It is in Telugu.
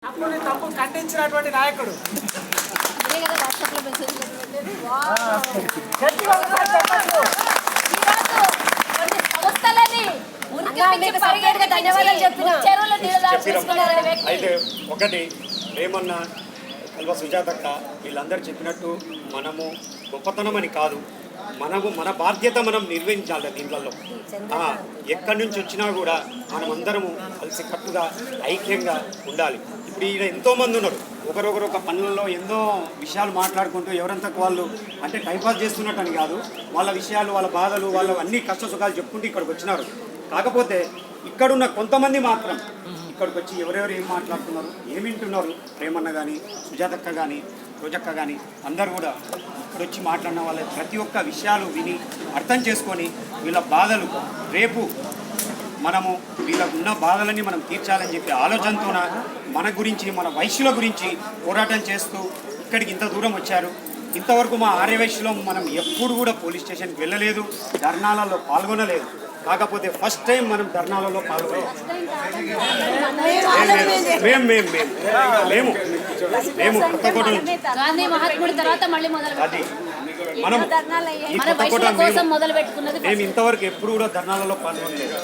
అప్పుడు తప్పు ఖండించినటువంటి నాయకుడు. అయితే ఒకటి రేమన్న కల్వ సుజాతక్క వీళ్ళందరూ చెప్పినట్టు మనము గొప్పతనం అని కాదు, మన బాధ్యత మనం నిర్వహించాలి. దీంట్లో ఎక్కడి నుంచి వచ్చినా కూడా మనం అందరము కలిసి కట్టుగా ఐక్యంగా ఉండాలి. ఇప్పుడు ఈయన ఎంతోమంది ఉన్నారు, ఒకరొకరు ఒక పనులలో ఎన్నో విషయాలు మాట్లాడుకుంటూ ఎవరంతకు వాళ్ళు అంటే టైంపాస్ చేస్తున్నట్టు అని కాదు, వాళ్ళ విషయాలు వాళ్ళ బాధలు వాళ్ళ అన్ని కష్ట సుఖాలు చెప్పుకుంటూ ఇక్కడికి వచ్చినారు. కాకపోతే ఇక్కడున్న కొంతమంది మాత్రం ఇక్కడికి వచ్చి ఎవరెవరు ఏం మాట్లాడుతున్నారు, ఏమి వింటున్నారు, ప్రేమన్న కానీ సుజాతక్క కానీ రోజక్క కానీ అందరూ కూడా ఇక్కడ వచ్చి మాట్లాడిన వాళ్ళ ప్రతి ఒక్క విషయాలు విని అర్థం చేసుకొని వీళ్ళ బాధలు రేపు మనము వీళ్ళకు ఉన్న బాధలని మనం తీర్చాలని చెప్పి ఆలోచనతోన మన గురించి మన వైశ్యుల గురించి పోరాటం చేస్తూ ఇక్కడికి ఇంత దూరం వచ్చారు. ఇంతవరకు మా ఆర్యవైశ్యులో మనం ఎప్పుడు కూడా పోలీస్ స్టేషన్కి వెళ్ళలేదు, ధర్నాలలో పాల్గొనలేదు. కాకపోతే ఫస్ట్ టైం మనం ధర్నాలలో పాల్గొన్నాం. మేము కొత్తకోట అది మనం మేము ఇంతవరకు ఎప్పుడు కూడా ధర్నాలలో పాల్గొనలేదు.